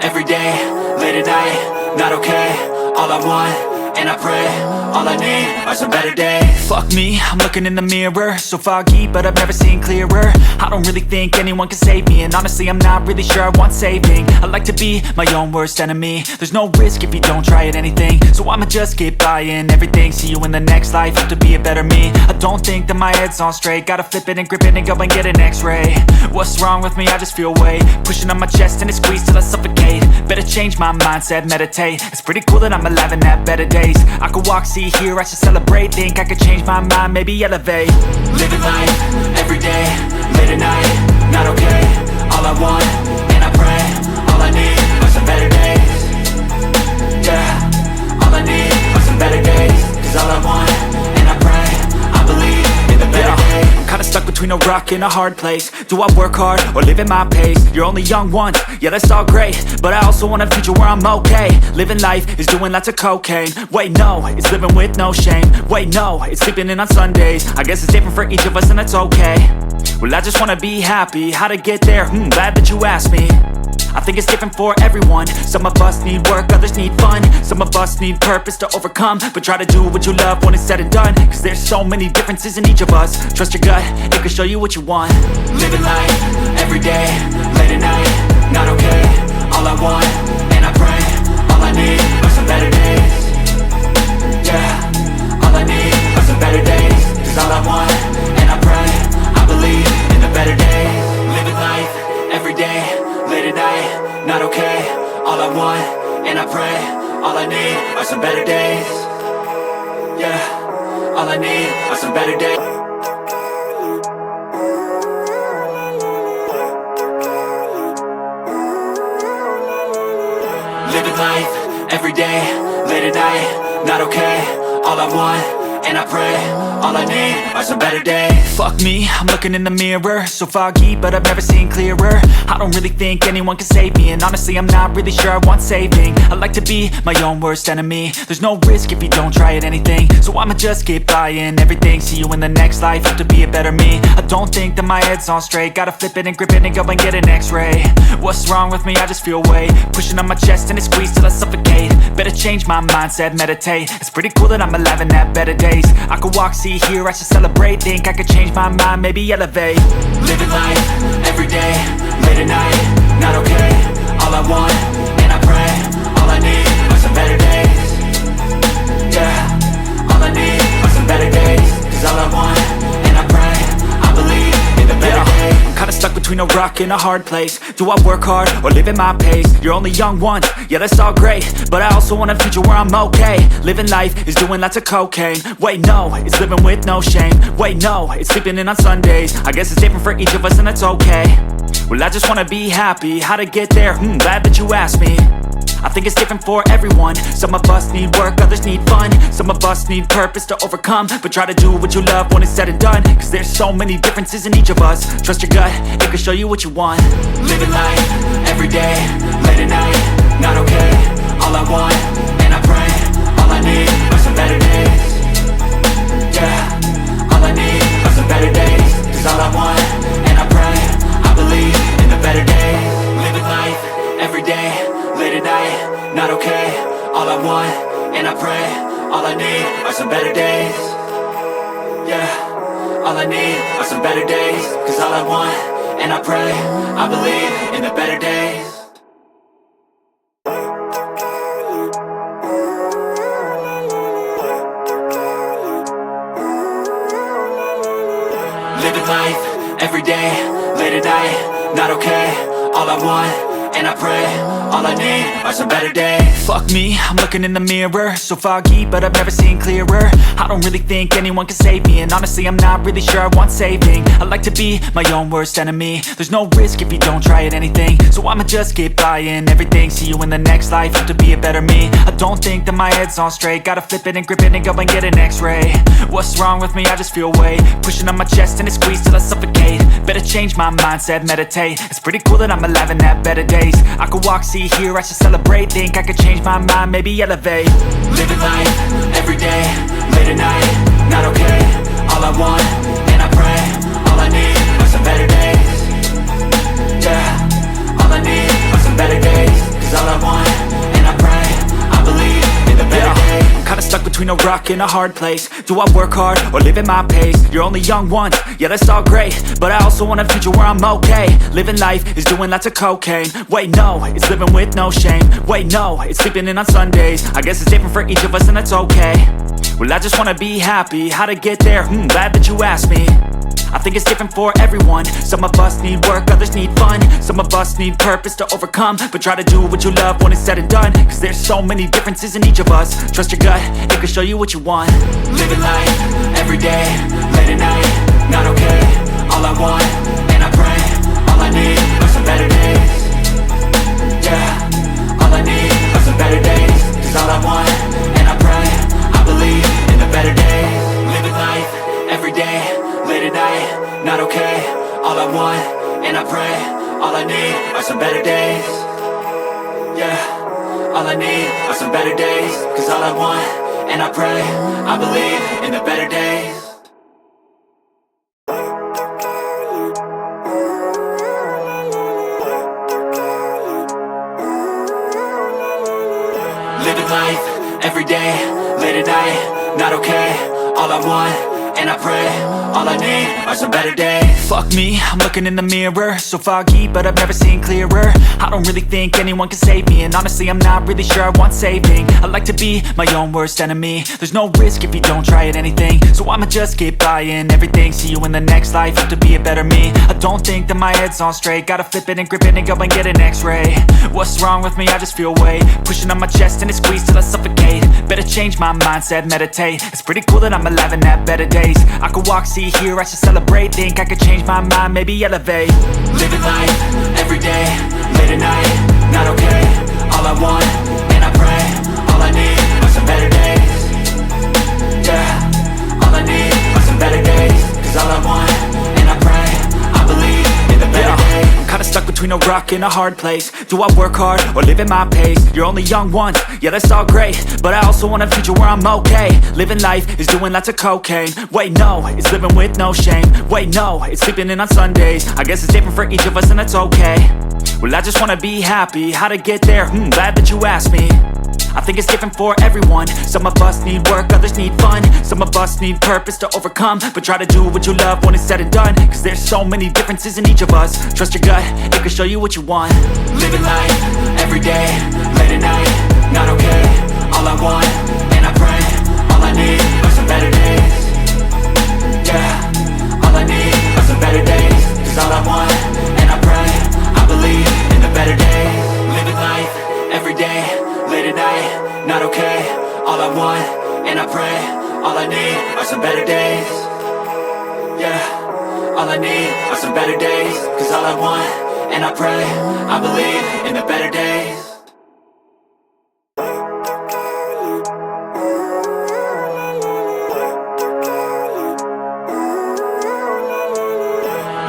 every day, late at night, not okay. All I want, and I pray, all I need are some better days. Fuck me, I'm looking in the mirror, so foggy, but I've never seen clearer. I don't really think anyone can save me, and honestly I'm not really sure I want saving. I like to be my own worst enemy. There's no risk if you don't try at anything, so I'ma just keep buying everything. See you in the next life, hope to be a better me. I don't think that my head's on straight, gotta flip it and grip it and go and get an x-ray. What's wrong with me? I just feel weight pushing on my chest and it squeezes till I suffocate. Better change my mindset, meditate. It's pretty cool that I'm alive and have better days. I could walk, see, hear, I should celebrate. Think I could change my mind, maybe elevate. Living life, every day, late at night, not okay. All I want, and I pray, all I need are some better days. Yeah, all I need are some better days. Cause all I want, and I pray, I believe in the better days. I'm kinda stuck between a rock and a hard place. Do I work hard or live at my pace? You're only young once, yeah that's all great, but I also want a future where I'm okay. Living life is doing lots of cocaine. Wait no, it's living with no shame. Wait no, it's sleeping in on Sundays. I guess it's different for each of us and that's okay. Well I just wanna be happy, how to get there? Glad that you asked me. I think it's different for everyone. Some of us need work, others need fun. Some of us need purpose to overcome. But try to do what you love when it's said and done. Cause there's so many differences in each of us. Trust your gut, it can show you what you want. Living life, every day, late at night, not okay. All I want, and I pray, all I need are some better days. Yeah, all I need are some better days. Cause all I want, and I pray, I believe in the better days. Living life, every day, late at night, not okay. All I want, and I pray, all I need are some better days. Yeah, all I need are some better days. Living life, every day, late at night, not okay. All I want, and I pray, all I need are some better days. Fuck me, I'm looking in the mirror, so foggy, but I've never seen clearer. I don't really think anyone can save me, and honestly I'm not really sure I want saving. I like to be my own worst enemy. There's no risk if you don't try at anything, so I'ma just keep buying everything. See you in the next life, hope to be a better me. I don't think that my head's on straight, gotta flip it and grip it and go and get an x-ray. What's wrong with me? I just feel weight pushing on my chest and it squeezes till I suffocate. Better change my mindset, meditate. It's pretty cool that I'm alive and have better days. I could walk, see, hear, I should celebrate. Think I could change my mind, maybe elevate. Living life, every day, late at night, not okay. All I want, and I pray, all I need are some better days. Yeah, all I need are some better days. Cause all I want, and I pray, I believe in the better days. I'm kinda stuck between a rock and a hard place. Do I work hard or live at my pace? You're only young once, yeah that's all great, but I also want a future where I'm okay. Living life is doing lots of cocaine. Wait no, it's living with no shame. Wait no, it's sleeping in on Sundays. I guess it's different for each of us and that's okay. Well I just wanna be happy, how to get there? Glad that you asked me. I think it's different for everyone. Some of us need work, others need fun. Some of us need purpose to overcome. But try to do what you love when it's said and done. Cause there's so many differences in each of us. Trust your gut, it can show you what you want. Living life, every day, late at night, not okay. All I want, and I pray, all I need are some better days. Yeah, all I need are some better days. Cause all I want, and I pray, I believe in the better days. Living life, every day, late at night, not okay. All I want, and I pray, all I need are some better days. Yeah, all I need are some better days. Cause all I want, and I pray, I believe in the better days. Living life, every day, late at night, not okay. All I want, and I pray, all I need are some better days. Fuck me, I'm looking in the mirror, so foggy, but I've never seen clearer. I don't really think anyone can save me, and honestly I'm not really sure I want saving. I like to be my own worst enemy. There's no risk if you don't try at anything, so I'ma just keep buying everything. See you in the next life, hope to be a better me. I don't think that my head's on straight, gotta flip it and grip it and go and get an x-ray. What's wrong with me? I just feel weight pushing on my chest and it squeezes till I suffocate. Better change my mindset, meditate. It's pretty cool that I'm alive and have better days. I could walk, see, hear, I should celebrate. Think I could change my mind, maybe elevate. Living life, every day, late at night, not okay. All I want, and I pray, all I need are some better days. Yeah, all I need are some better days. Cause all between a rock and a hard place. Do I work hard or live at my pace? You're only young once, yeah that's all great, but I also want a future where I'm okay. Living life is doing lots of cocaine. Wait no, it's living with no shame. Wait no, it's sleeping in on Sundays. I guess it's different for each of us and that's okay. Well I just wanna be happy, how to get there? Glad that you asked me. I think it's different for everyone. Some of us need work, others need fun. Some of us need purpose to overcome. But try to do what you love when it's said and done, cause there's so many differences in each of us. Trust your gut, it can show you what you want. Living life, everyday, late at night, not okay. All I want, and I pray, all I need are some better days. Yeah, all I need are some better days. Cause all I want, and I pray, I believe in the better days. Living life, everyday, late at night, not okay. All I want, and I pray, all I need are some better days. Yeah, all I need are some better days. Cause all I want, and I pray, I believe in the better days. Living life, everyday, late at night, not okay. All I want, and I pray, all I need are some better days. Fuck me, I'm looking in the mirror, so foggy, but I've never seen clearer. I don't really think anyone can save me, and honestly I'm not really sure I want saving. I like to be my own worst enemy. There's no risk if you don't try at anything, so I'ma just keep buying everything. See you in the next life, have to be a better me. I don't think that my head's on straight, gotta flip it and grip it and go and get an x-ray. What's wrong with me? I just feel weight pushing on my chest and it squeezes till I suffocate. Better change my mindset, meditate. It's pretty cool that I'm alive and have better days. I could walk, see, hear, I should celebrate. Think I could change my mind, maybe elevate. Living life, everyday, late at night, not okay. All I want, and I pray, all I need are some better days. Yeah, all I need are some better days. Cause all I want, and I pray, I believe in the better days. I'm kinda stuck between a rock and a hard place. Do I work hard or live at my pace? You're only young once, yeah that's all great, but I also want a future where I'm okay. Living life is doing lots of cocaine. Wait no, it's living with no shame. Wait no, it's sleeping in on Sundays. I guess it's different for each of us and that's okay. Well I just wanna be happy, how to get there? Glad that you asked me. I think it's different for everyone. Some of us need work, others need fun. Some of us need purpose to overcome. But try to do what you love when it's said and done, cause there's so many differences in each of us. Trust your gut, it can show you what you want. Living life, everyday, late at night, not okay. All I want, and I pray, all I need are some better days. Yeah, all I need are some better days. Cause all I want, and I pray, I believe in the better days. Living life, everyday, late at night, not okay. All I want, and I pray, all I need are some better days. Yeah, all I need are some better days. Cause all I want, and I pray, I believe in the better days.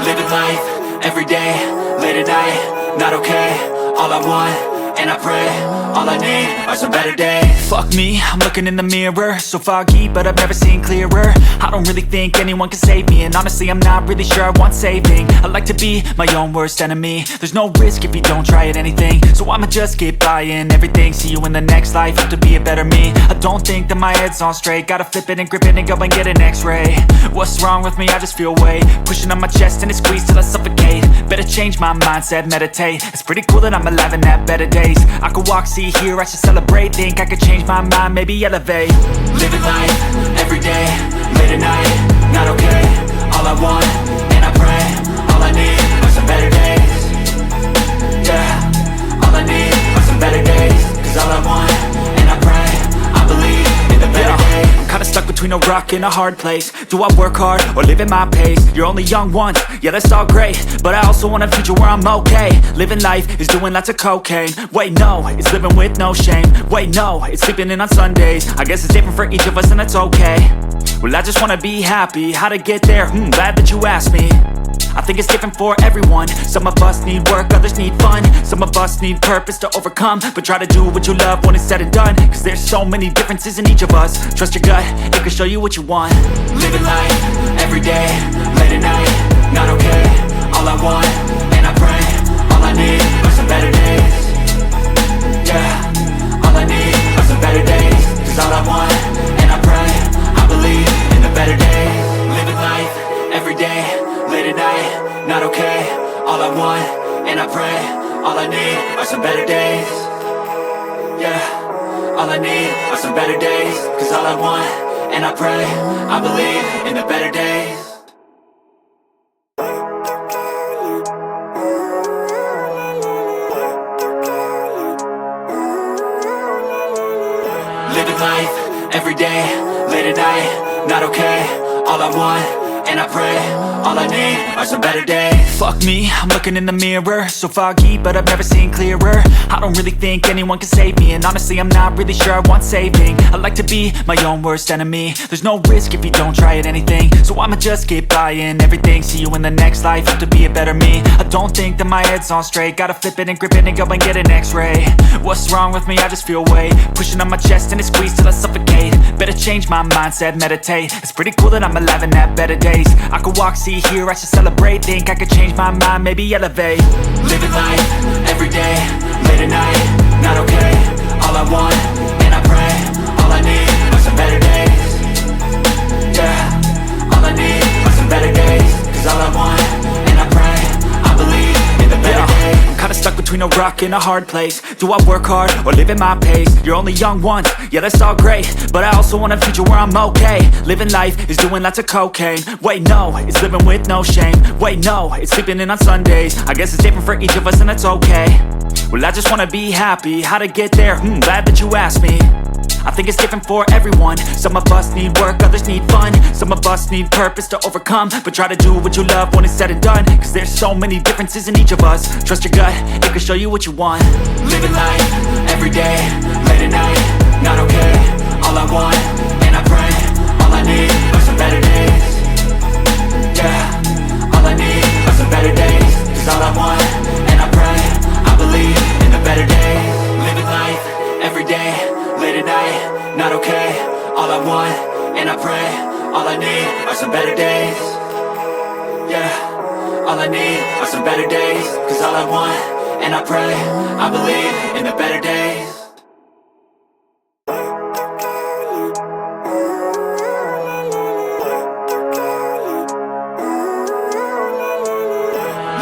Living life, everyday, late at night, not okay. All I want, and I pray, all I need are some better days. Fuck me, I'm looking in the mirror, so foggy, but I've never seen clearer. I don't really think anyone can save me, and honestly I'm not really sure I want saving. I like to be my own worst enemy. There's no risk if you don't try at anything, so I'ma just keep buying everything. See you in the next life, have to be a better me. I don't think that my head's on straight, gotta flip it and grip it and go and get an x-ray. What's wrong with me? I just feel weight pushing on my chest and it squeezes till I suffocate. Better change my mindset, meditate. It's pretty cool that I'm alive and have better days. I could walk, see, hear, I should celebrate. Think I could change my mind, maybe elevate. Living life, everyday, late at night, not okay. All I want, and I pray, all I need are some better days. Yeah, all I need are some better days. Cause all I want, and I pray, I believe in the better days. I'm kinda stuck between a rock and a hard place. Do I work hard or live at my pace? You're only young once, yeah that's all great, but I also want a future where I'm okay. Living life is doing lots of cocaine. Wait no, it's living with no shame. Wait no, it's sleeping in on Sundays. I guess it's different for each of us and that's okay. Well I just wanna be happy, how to get there? Glad that you asked me. I think it's different for everyone. Some of us need work, others need fun. Some of us need purpose to overcome. But try to do what you love when it's said and done, cause there's so many differences in each of us. Trust your gut, it can show you what you want. Living life, everyday, late at night, not okay. All I want, and I pray, all I need are some better days. Yeah, all I need are some better days. Cause all I want, days. Yeah, all I need are some better days. Cause all I want, and I pray, I believe in the better days. Living life, everyday, late at night, not okay. All I want, and I pray, all I need are some better days. Fuck me, I'm looking in the mirror, so foggy, but I've never seen clearer. I don't really think anyone can save me, and honestly I'm not really sure I want saving. I like to be my own worst enemy. There's no risk if you don't try at anything, so I'ma just keep buying everything. See you in the next life, have to be a better me. I don't think that my head's on straight, gotta flip it and grip it and go and get an x-ray. What's wrong with me? I just feel weight pushing on my chest and it squeezes till I suffocate. Better change my mindset, meditate. It's pretty cool that I'm alive and have better days. I could walk, see, hear, I should celebrate. Think I could change my mind, maybe elevate. Living life, everyday, late at night, not okay. All I want, and I pray, all I need are some better days. Yeah, all I need are some better days. Cause all I want, and I pray, I believe in the better days. I'm kinda stuck between a rock and a hard place. Do I work hard or live at my pace? You're only young once, yeah that's all great, but I also want a future where I'm okay. Living life is doing lots of cocaine. Wait no, it's living with no shame. Wait no, it's sleeping in on Sundays. I guess it's different for each of us and that's okay. Well I just wanna be happy, how to get there? Glad that you asked me. I think it's different for everyone. Some of us need work, others need fun. Some of us need purpose to overcome. But try to do what you love when it's said and done. Cause there's so many differences in each of us. Trust your gut, it can show you what you want. Living life, everyday, late at night, not okay. All I want, and I pray, all I need are some better days. Yeah, all I need are some better days. Cause all I want, and I pray, I believe in the better days. Living life, everyday, late at night, not okay. All I want, and I pray, all I need are some better days. Yeah, all I need are some better days. Cause all I want, and I pray, I believe in the better days.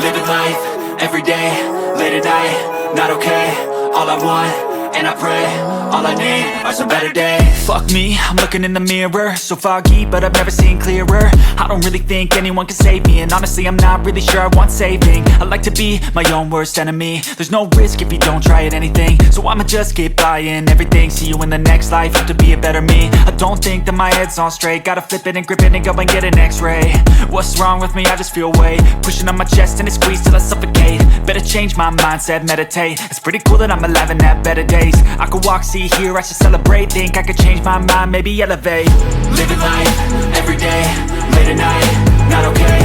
Living life, everyday, late at night, not okay. All I want, and I pray, all I need are some better days. Fuck me, I'm looking in the mirror, so foggy, but I've never seen clearer. I don't really think anyone can save me, and honestly I'm not really sure I want saving. I like to be my own worst enemy. There's no risk if you don't try at anything, so I'ma just keep buying everything. See you in the next life, have to be a better me. I don't think that my head's on straight, gotta flip it and grip it and go and get an x-ray. What's wrong with me? I just feel weight pushing on my chest and it squeezes till I suffocate. Better change my mindset, meditate. It's pretty cool that I'm alive and have better days. I could walk, see, hear, I should celebrate. Think I could change my mind, maybe elevate. Living life, everyday, late at night, not okay.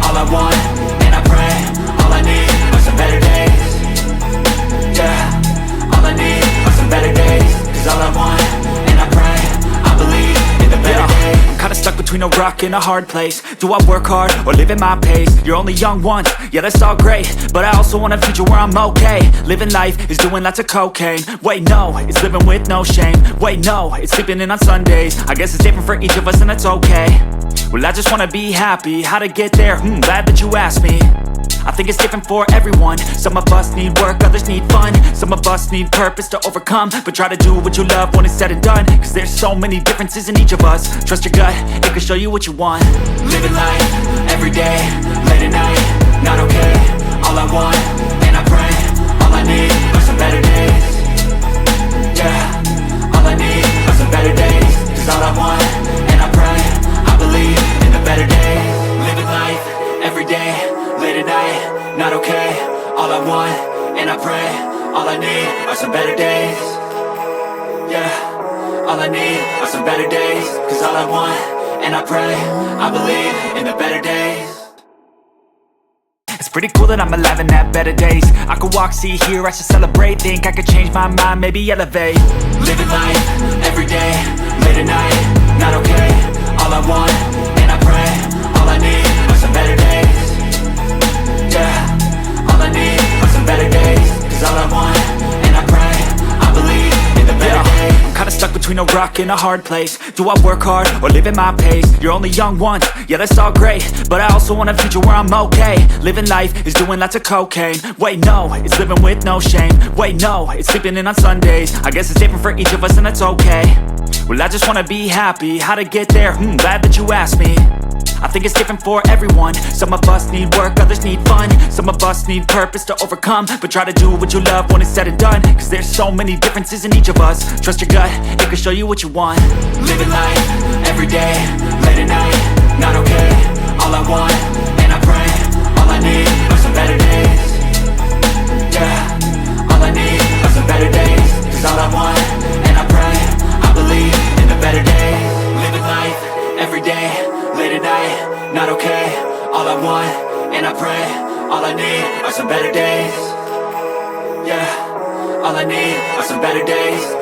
All I want, and I pray, all I need are some better days. Yeah, all I need are some better days. Cause all I want, and I pray, I believe in the better days. I'm kinda stuck between a rock and a hard place. Do I work hard or live at my pace? You're only young once, yeah that's all great, but I also want a future where I'm okay. Living life is doing lots of cocaine. Wait no, it's living with no shame. Wait no, it's sleeping in on Sundays. I guess it's different for each of us and that's okay. Well I just wanna be happy, how to get there? Glad that you asked me. I think it's different for everyone. Some of us need work, others need fun. Some of us need purpose to overcome. But try to do what you love when it's said and done. Cause there's so many differences in each of us. Trust your gut, it can show you what you want. Living life, everyday, late at night, not okay. All I want, and I pray, all I need are some better days. Yeah, all I need are some better days. Cause all I want, and I pray, I believe in the better days. Living life, everyday, late at night, not okay. All I want, and I pray, all I need are some better days. Yeah, all I need are some better days. Cause all I want, and I pray, I believe in the better days. It's pretty cool that I'm alive and have better days. I could walk, see, hear, I should celebrate. Think I could change my mind, maybe elevate. Living life, everyday, late at night, not okay. All I want, and I pray, all I need are some better days. Yeah, all I need are some better days. Cause all I want, and I pray, I believe in the better days. I'm kinda stuck between between a rock and a hard place. Do I work hard or live at my pace? You're only young once, yeah that's all great, but I also want a future where I'm okay. Living life is doing lots of cocaine. Wait no, it's living with no shame. Wait no, it's sleeping in on Sundays. I guess it's different for each of us and that's okay. Well I just wanna be happy, how to get there? Glad that you asked me. I think it's different for everyone. Some of us need work, others need fun. Some of us need purpose to overcome. But try to do what you love when it's said and done, cause there's so many differences in each of us. Trust your gut, it can show you what you want. Living life, everyday, late at night, not okay. All I want, and I pray, all I need are some better days. Yeah, all I need are some better days. Cause all I want, and I pray, I believe in the better days. Living life, everyday, late at night, not okay. All I want, and I pray, all I need are some better days. Yeah, all I need are some better days.